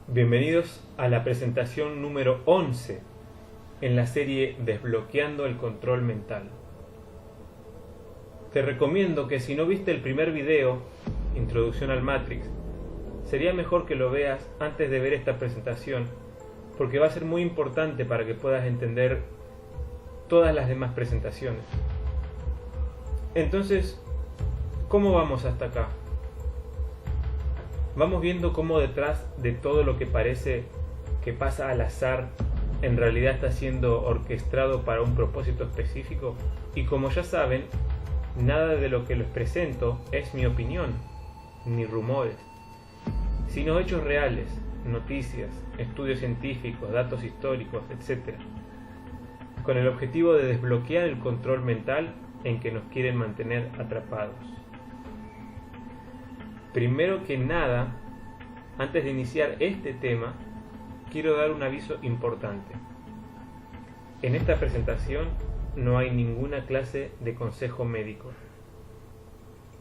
Bienvenidos a la presentación número 11 en la serie Desbloqueando el control mental. Te recomiendo que si no viste el primer video, Introducción al Matrix, sería mejor que lo veas antes de ver esta presentación, porque va a ser muy importante para que puedas entender todas las demás presentaciones. Entonces, ¿cómo vamos hasta acá? Vamos viendo cómo detrás de todo lo que parece que pasa al azar, en realidad está siendo orquestado para un propósito específico. Y como ya saben, nada de lo que les presento es mi opinión, ni rumores, sino hechos reales, noticias, estudios científicos, datos históricos, etc., con el objetivo de desbloquear el control mental en que nos quieren mantener atrapados. Primero que nada, antes de iniciar este tema, quiero dar un aviso importante. En esta presentación no hay ninguna clase de consejo médico.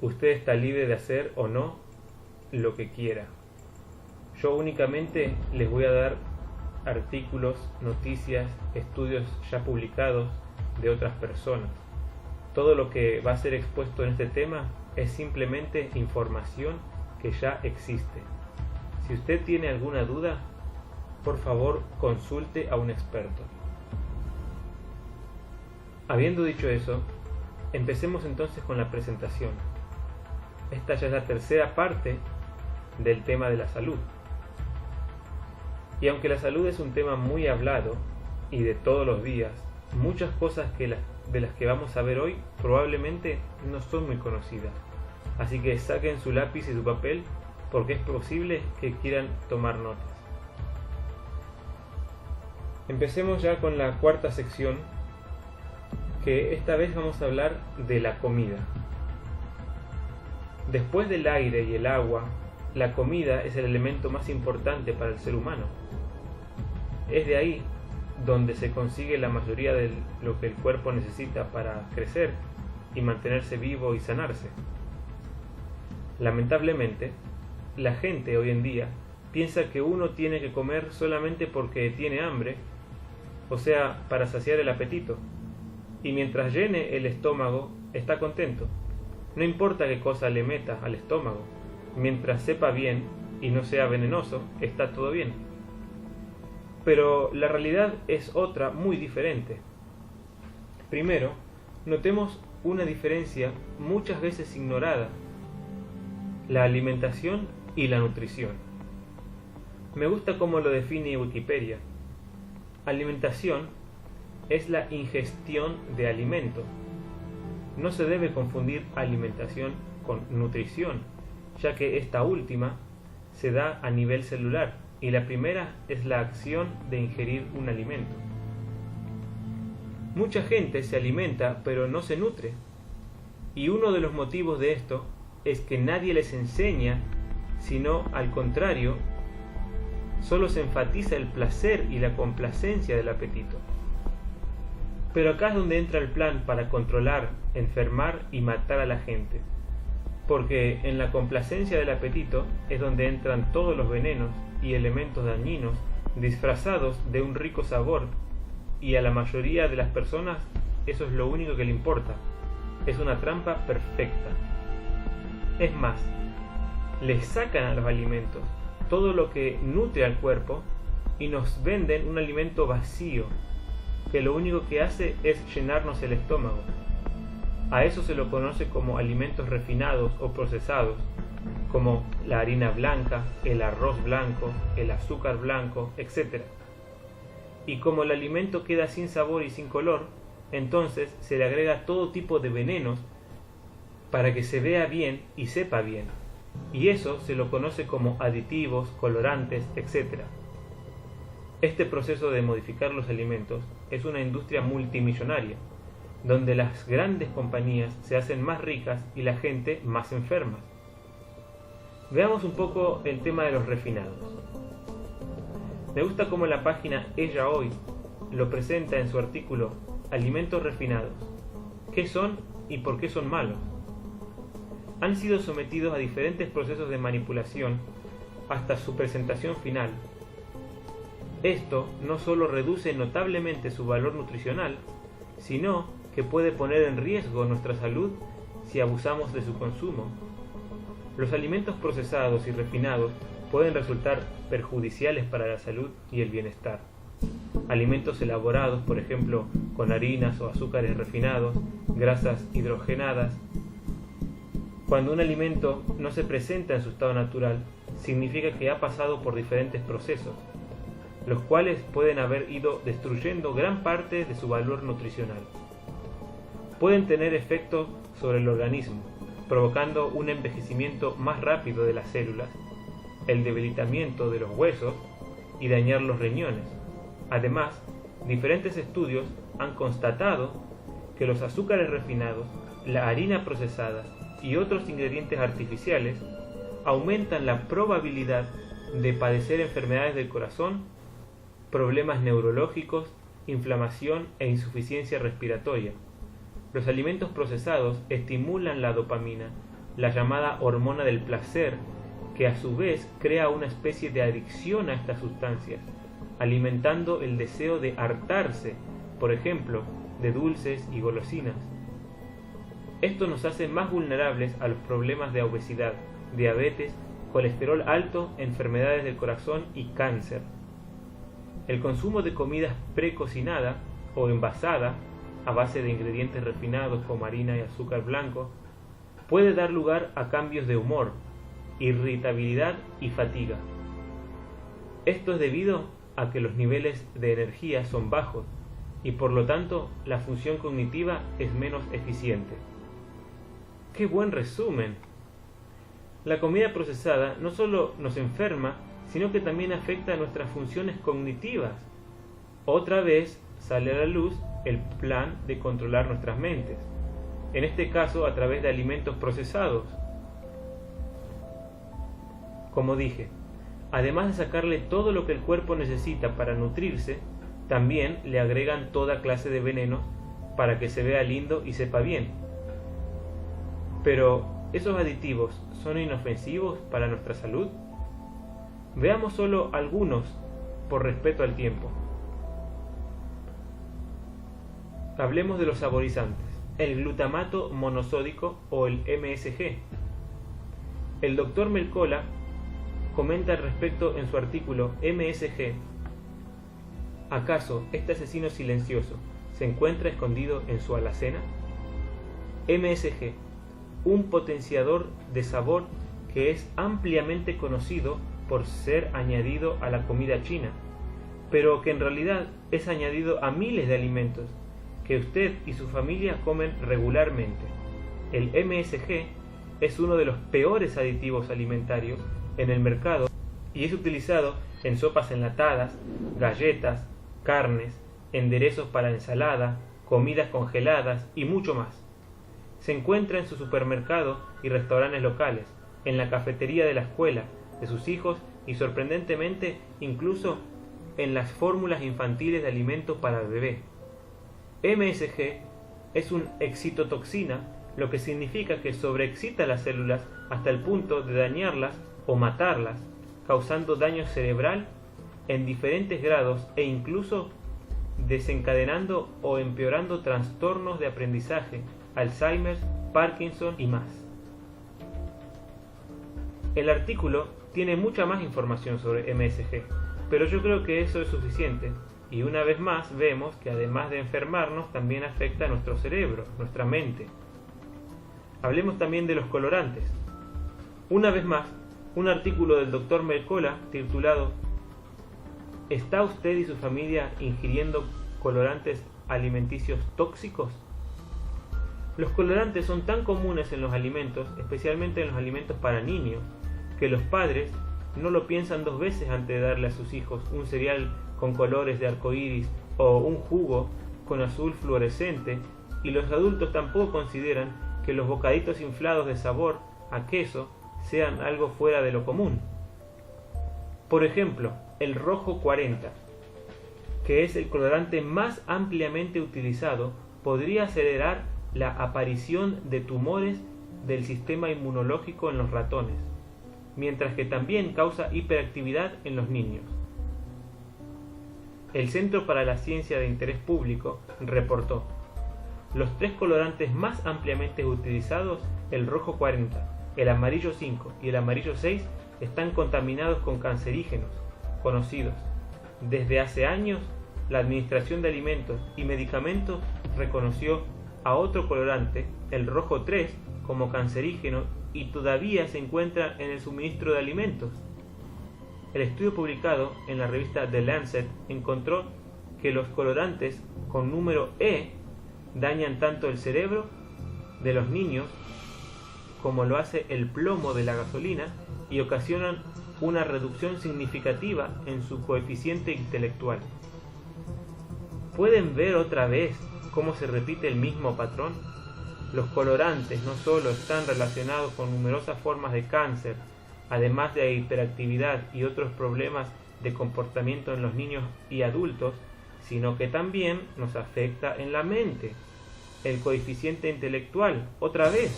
Usted está libre de hacer o no lo que quiera. Yo únicamente les voy a dar artículos, noticias, estudios ya publicados de otras personas. Todo lo que va a ser expuesto en este tema es simplemente información que ya existe. Si usted tiene alguna duda, por favor consulte a un experto. Habiendo dicho eso, empecemos entonces con la presentación. Esta ya es la tercera parte del tema de la salud. Y aunque la salud es un tema muy hablado y de todos los días, muchas cosas de las que vamos a ver hoy probablemente no son muy conocidas. Así que saquen su lápiz y su papel porque es posible que quieran tomar notas. Empecemos ya con la cuarta sección, que esta vez vamos a hablar de la comida. Después del aire y el agua, la comida es el elemento más importante para el ser humano. Es de ahí donde se consigue la mayoría de lo que el cuerpo necesita para crecer y mantenerse vivo y sanarse. Lamentablemente, la gente hoy en día piensa que uno tiene que comer solamente porque tiene hambre, o sea, para saciar el apetito, y mientras llene el estómago está contento. No importa qué cosa le meta al estómago, mientras sepa bien y no sea venenoso, está todo bien. Pero la realidad es otra muy diferente. Primero, notemos una diferencia muchas veces ignorada: la alimentación y la nutrición. Me gusta cómo lo define Wikipedia. Alimentación es la ingestión de alimento. No se debe confundir alimentación con nutrición, ya que esta última se da a nivel celular y la primera es la acción de ingerir un alimento. Mucha gente se alimenta pero no se nutre, y uno de los motivos de esto es que nadie les enseña, sino al contrario, solo se enfatiza el placer y la complacencia del apetito. Pero acá es donde entra el plan para controlar, enfermar y matar a la gente, porque en la complacencia del apetito es donde entran todos los venenos y elementos dañinos disfrazados de un rico sabor, y a la mayoría de las personas eso es lo único que le importa. Es una trampa perfecta. Es más, les sacan a los alimentos todo lo que nutre al cuerpo y nos venden un alimento vacío, que lo único que hace es llenarnos el estómago. A eso se lo conoce como alimentos refinados o procesados, como la harina blanca, el arroz blanco, el azúcar blanco, etc. Y como el alimento queda sin sabor y sin color, entonces se le agrega todo tipo de venenos para que se vea bien y sepa bien. Y eso se lo conoce como aditivos, colorantes, etc. Este proceso de modificar los alimentos es una industria multimillonaria, donde las grandes compañías se hacen más ricas y la gente más enferma. Veamos un poco el tema de los refinados. Me gusta cómo la página Ella Hoy lo presenta en su artículo Alimentos refinados. ¿Qué son y por qué son malos? Han sido sometidos a diferentes procesos de manipulación hasta su presentación final, Esto no solo reduce notablemente su valor nutricional, sino que puede poner en riesgo nuestra salud si abusamos de su consumo. Los alimentos procesados y refinados pueden resultar perjudiciales para la salud y el bienestar. Alimentos elaborados, por ejemplo, con harinas o azúcares refinados, grasas hidrogenadas. Cuando un alimento no se presenta en su estado natural, significa que ha pasado por diferentes procesos, los cuales pueden haber ido destruyendo gran parte de su valor nutricional. Pueden tener efectos sobre el organismo, provocando un envejecimiento más rápido de las células, el debilitamiento de los huesos y dañar los riñones. Además, diferentes estudios han constatado que los azúcares refinados, la harina procesada y otros ingredientes artificiales aumentan la probabilidad de padecer enfermedades del corazón, problemas neurológicos, inflamación e insuficiencia respiratoria. Los alimentos procesados estimulan la dopamina, la llamada hormona del placer, que a su vez crea una especie de adicción a estas sustancias, alimentando el deseo de hartarse, por ejemplo, de dulces y golosinas. Esto nos hace más vulnerables a los problemas de obesidad, diabetes, colesterol alto, enfermedades del corazón y cáncer. El consumo de comidas precocinada o envasada, a base de ingredientes refinados como harina y azúcar blanco, puede dar lugar a cambios de humor, irritabilidad y fatiga. Esto es debido a que los niveles de energía son bajos y por lo tanto la función cognitiva es menos eficiente. ¡Qué buen resumen! La comida procesada no solo nos enferma, sino que también afecta a nuestras funciones cognitivas. Otra vez sale a la luz el plan de controlar nuestras mentes, en este caso a través de alimentos procesados. Como dije, además de sacarle todo lo que el cuerpo necesita para nutrirse, también le agregan toda clase de venenos para que se vea lindo y sepa bien. Pero, ¿esos aditivos son inofensivos para nuestra salud? Veamos solo algunos por respeto al tiempo. Hablemos de los saborizantes. El glutamato monosódico o el MSG. El Dr. Mercola comenta al respecto en su artículo MSG. ¿Acaso este asesino silencioso se encuentra escondido en su alacena? MSG, un potenciador de sabor que es ampliamente conocido por ser añadido a la comida china, pero que en realidad es añadido a miles de alimentos que usted y su familia comen regularmente. El MSG es uno de los peores aditivos alimentarios en el mercado y es utilizado en sopas enlatadas, galletas, carnes, enderezos para ensalada, comidas congeladas y mucho más. Se encuentra en su supermercado y restaurantes locales, en la cafetería de la escuela, de sus hijos y sorprendentemente incluso en las fórmulas infantiles de alimento para el bebé. MSG es un excitotoxina, lo que significa que sobreexcita las células hasta el punto de dañarlas o matarlas, causando daño cerebral en diferentes grados e incluso desencadenando o empeorando trastornos de aprendizaje, Alzheimer, Parkinson y más. El artículo tiene mucha más información sobre MSG, pero yo creo que eso es suficiente. Y una vez más vemos que además de enfermarnos también afecta a nuestro cerebro, nuestra mente. Hablemos también de los colorantes. Una vez más, un artículo del Dr. Mercola titulado ¿Está usted y su familia ingiriendo colorantes alimenticios tóxicos? Los colorantes son tan comunes en los alimentos, especialmente en los alimentos para niños, que los padres no lo piensan dos veces antes de darle a sus hijos un cereal con colores de arcoíris o un jugo con azul fluorescente, y los adultos tampoco consideran que los bocaditos inflados de sabor a queso sean algo fuera de lo común. Por ejemplo, el rojo 40, que es el colorante más ampliamente utilizado, podría acelerar la aparición de tumores del sistema inmunológico en los ratones, mientras que también causa hiperactividad en los niños. El Centro para la Ciencia de Interés Público reportó: los 3 colorantes más ampliamente utilizados, el rojo 40, el amarillo 5 y el amarillo 6, están contaminados con cancerígenos conocidos. Desde hace años, la Administración de Alimentos y Medicamentos reconoció a otro colorante, el rojo 3, como cancerígeno y todavía se encuentra en el suministro de alimentos. El estudio publicado en la revista The Lancet encontró que los colorantes con número E dañan tanto el cerebro de los niños como lo hace el plomo de la gasolina y ocasionan una reducción significativa en su coeficiente intelectual. ¿Pueden ver otra vez cómo se repite el mismo patrón? Los colorantes no solo están relacionados con numerosas formas de cáncer, además de hiperactividad y otros problemas de comportamiento en los niños y adultos, sino que también nos afecta en la mente. El coeficiente intelectual, otra vez.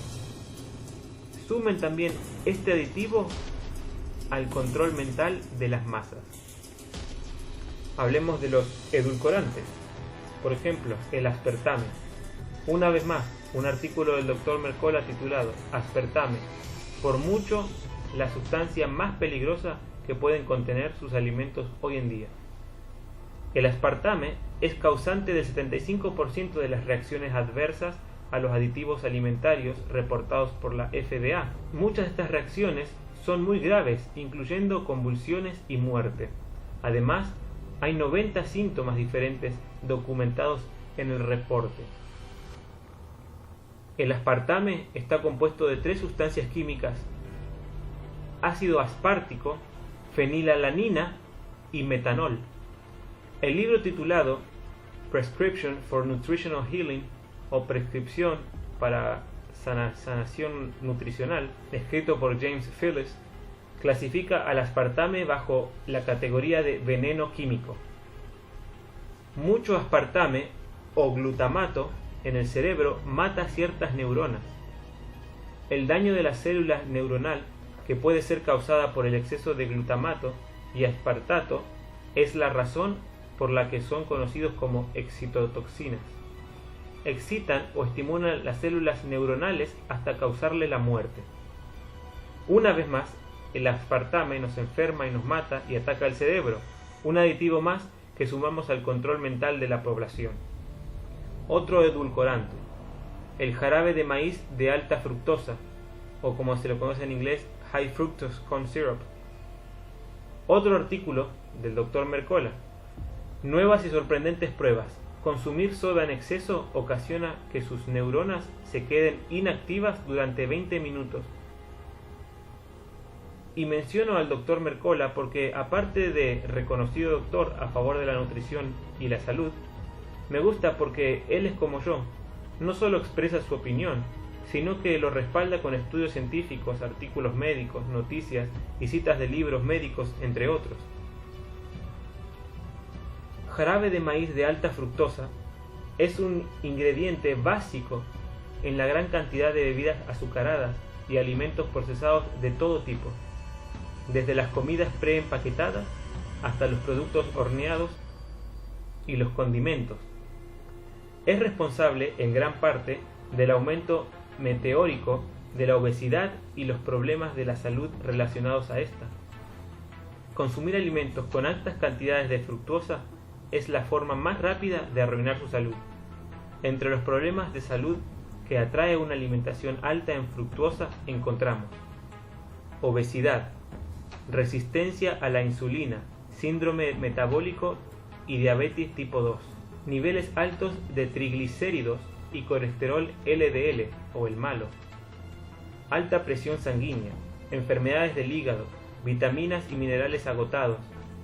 Sumen también este aditivo al control mental de las masas. Hablemos de los edulcorantes. Por ejemplo, el aspartame. Una vez más, un artículo del Dr. Mercola titulado Aspartame, por mucho la sustancia más peligrosa que pueden contener sus alimentos hoy en día. El aspartame es causante del 75% de las reacciones adversas a los aditivos alimentarios reportados por la FDA. Muchas de estas reacciones son muy graves, incluyendo convulsiones y muerte. Además, hay 90 síntomas diferentes documentados en el reporte. El aspartame está compuesto de 3 sustancias químicas: ácido aspartico, fenilalanina y metanol. El libro titulado Prescription for Nutritional Healing, o Prescripción para Sanación Nutricional, escrito por James Phillips, clasifica al aspartame bajo la categoría de veneno químico. Mucho aspartame o glutamato en el cerebro mata ciertas neuronas. El daño de la célula neuronal, que puede ser causada por el exceso de glutamato y aspartato, es la razón por la que son conocidos como excitotoxinas. Excitan o estimulan las células neuronales hasta causarle la muerte. Una vez más, el aspartame nos enferma y nos mata y ataca el cerebro, un aditivo más que sumamos al control mental de la población. Otro edulcorante, el jarabe de maíz de alta fructosa, o como se lo conoce en inglés, High Fructose Corn Syrup. Otro artículo del Dr. Mercola. Nuevas y sorprendentes pruebas. Consumir soda en exceso ocasiona que sus neuronas se queden inactivas durante 20 minutos. Y menciono al Dr. Mercola porque, aparte de reconocido doctor a favor de la nutrición y la salud, me gusta porque él es como yo, no solo expresa su opinión, sino que lo respalda con estudios científicos, artículos médicos, noticias y citas de libros médicos, entre otros. Jarabe de maíz de alta fructosa es un ingrediente básico en la gran cantidad de bebidas azucaradas y alimentos procesados de todo tipo, desde las comidas preempaquetadas hasta los productos horneados y los condimentos. Es responsable en gran parte del aumento meteórico de la obesidad y los problemas de la salud relacionados a esta. Consumir alimentos con altas cantidades de fructosa es la forma más rápida de arruinar su salud. Entre los problemas de salud que atrae una alimentación alta en fructosa encontramos obesidad, resistencia a la insulina, síndrome metabólico y diabetes tipo 2, niveles altos de triglicéridos y colesterol LDL o el malo, alta presión sanguínea, enfermedades del hígado, vitaminas y minerales agotados,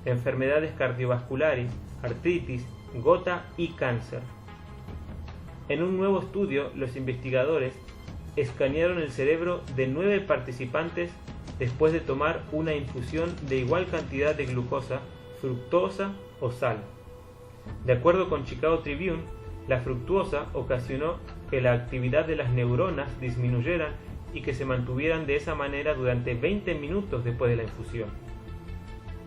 enfermedades cardiovasculares, artritis, gota y cáncer. En un nuevo estudio, los investigadores escanearon el cerebro de 9 participantes después de tomar una infusión de igual cantidad de glucosa, fructosa o sal. De acuerdo con Chicago Tribune, la fructuosa ocasionó que la actividad de las neuronas disminuyeran y que se mantuvieran de esa manera durante 20 minutos después de la infusión.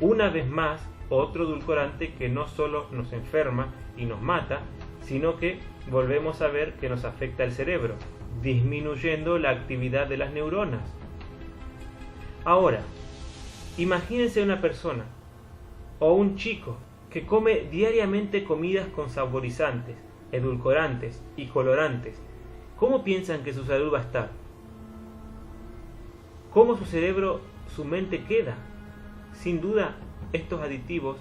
Una vez más, otro edulcorante que no solo nos enferma y nos mata, sino que volvemos a ver que nos afecta el cerebro, disminuyendo la actividad de las neuronas. Ahora, imagínense una persona o un chico que come diariamente comidas con saborizantes, edulcorantes y colorantes. ¿Cómo piensan que su salud va a estar? ¿Cómo su cerebro, su mente queda? Sin duda, estos aditivos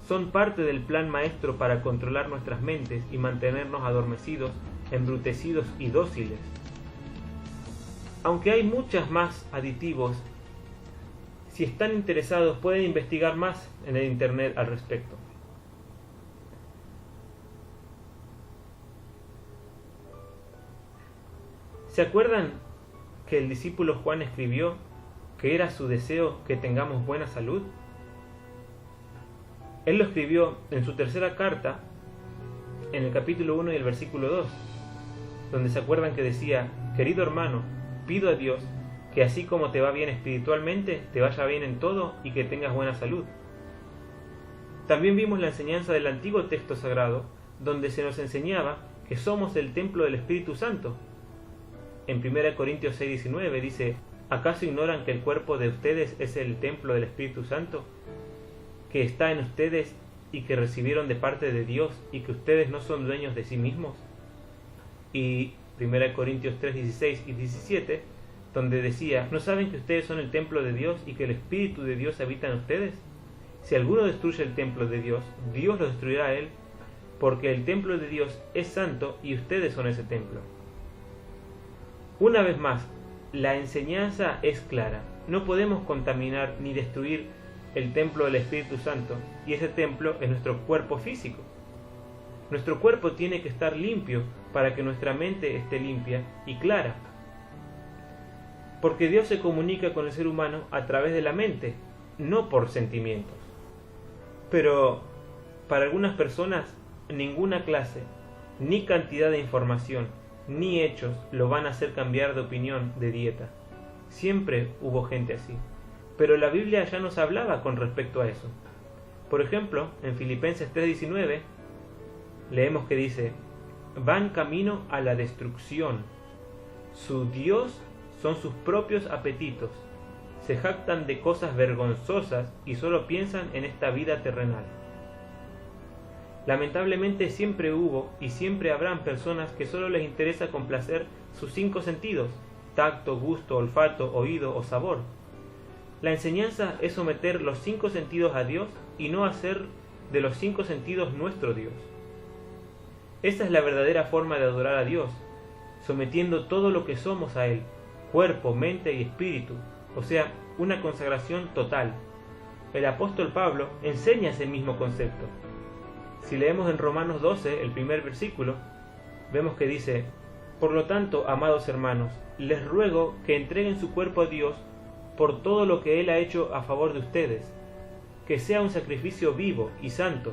son parte del plan maestro para controlar nuestras mentes y mantenernos adormecidos, embrutecidos y dóciles. Aunque hay muchos más aditivos, si están interesados pueden investigar más en el internet al respecto. ¿Se acuerdan que el discípulo Juan escribió que era su deseo que tengamos buena salud? Él lo escribió en su tercera carta, en el capítulo 1 y el versículo 2, donde se acuerdan que decía: querido hermano, pido a Dios que así como te va bien espiritualmente, te vaya bien en todo y que tengas buena salud. También vimos la enseñanza del antiguo texto sagrado, donde se nos enseñaba que somos el templo del Espíritu Santo. En 1 Corintios 6:19 dice: ¿acaso ignoran que el cuerpo de ustedes es el templo del Espíritu Santo, que está en ustedes y que recibieron de parte de Dios, y que ustedes no son dueños de sí mismos? Y 1 Corintios 3:16 y 17, donde decía: ¿no saben que ustedes son el templo de Dios y que el Espíritu de Dios habita en ustedes? Si alguno destruye el templo de Dios, Dios lo destruirá a él, porque el templo de Dios es santo y ustedes son ese templo. Una vez más, la enseñanza es clara. No podemos contaminar ni destruir el templo del Espíritu Santo, y ese templo es nuestro cuerpo físico. Nuestro cuerpo tiene que estar limpio para que nuestra mente esté limpia y clara. Porque Dios se comunica con el ser humano a través de la mente, no por sentimientos. Pero para algunas personas, ninguna clase, ni cantidad de información, ni hechos lo van a hacer cambiar de opinión, de dieta. Siempre hubo gente así. Pero la Biblia ya nos hablaba con respecto a eso. Por ejemplo, en Filipenses 3:19, leemos que dice: van camino a la destrucción. Su Dios son sus propios apetitos. Se jactan de cosas vergonzosas y solo piensan en esta vida terrenal. Lamentablemente siempre hubo y siempre habrán personas que solo les interesa complacer sus 5 sentidos: tacto, gusto, olfato, oído o sabor. La enseñanza es someter los 5 sentidos a Dios y no hacer de los 5 sentidos nuestro Dios. Esa es la verdadera forma de adorar a Dios, sometiendo todo lo que somos a Él, cuerpo, mente y espíritu, o sea, una consagración total. El apóstol Pablo enseña ese mismo concepto. Si leemos en Romanos 12, el primer versículo, vemos que dice: por lo tanto, amados hermanos, les ruego que entreguen su cuerpo a Dios por todo lo que Él ha hecho a favor de ustedes, que sea un sacrificio vivo y santo,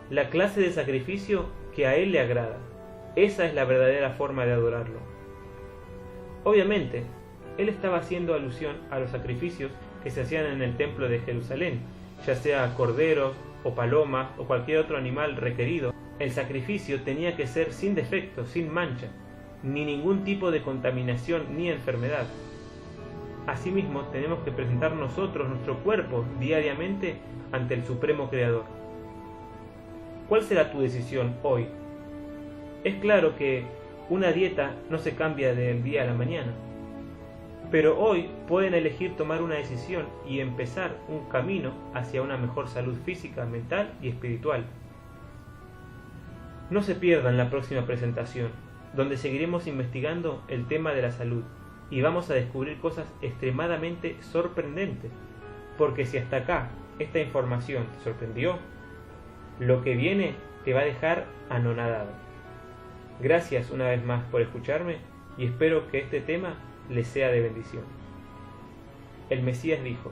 la clase de sacrificio que a Él le agrada. Esa es la verdadera forma de adorarlo. Obviamente, Él estaba haciendo alusión a los sacrificios que se hacían en el templo de Jerusalén, ya sea corderos o palomas o cualquier otro animal requerido. El sacrificio tenía que ser sin defecto, sin mancha, ni ningún tipo de contaminación ni enfermedad. Asimismo, tenemos que presentar nosotros nuestro cuerpo diariamente ante el Supremo Creador. ¿Cuál será tu decisión hoy? Es claro que una dieta no se cambia del día a la mañana, pero hoy pueden elegir tomar una decisión y empezar un camino hacia una mejor salud física, mental y espiritual. No se pierdan la próxima presentación, donde seguiremos investigando el tema de la salud y vamos a descubrir cosas extremadamente sorprendentes, porque si hasta acá esta información te sorprendió, lo que viene te va a dejar anonadado. Gracias una vez más por escucharme y espero que este tema les sea de bendición. El Mesías dijo: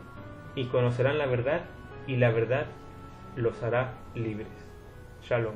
y conocerán la verdad, y la verdad los hará libres. Shalom.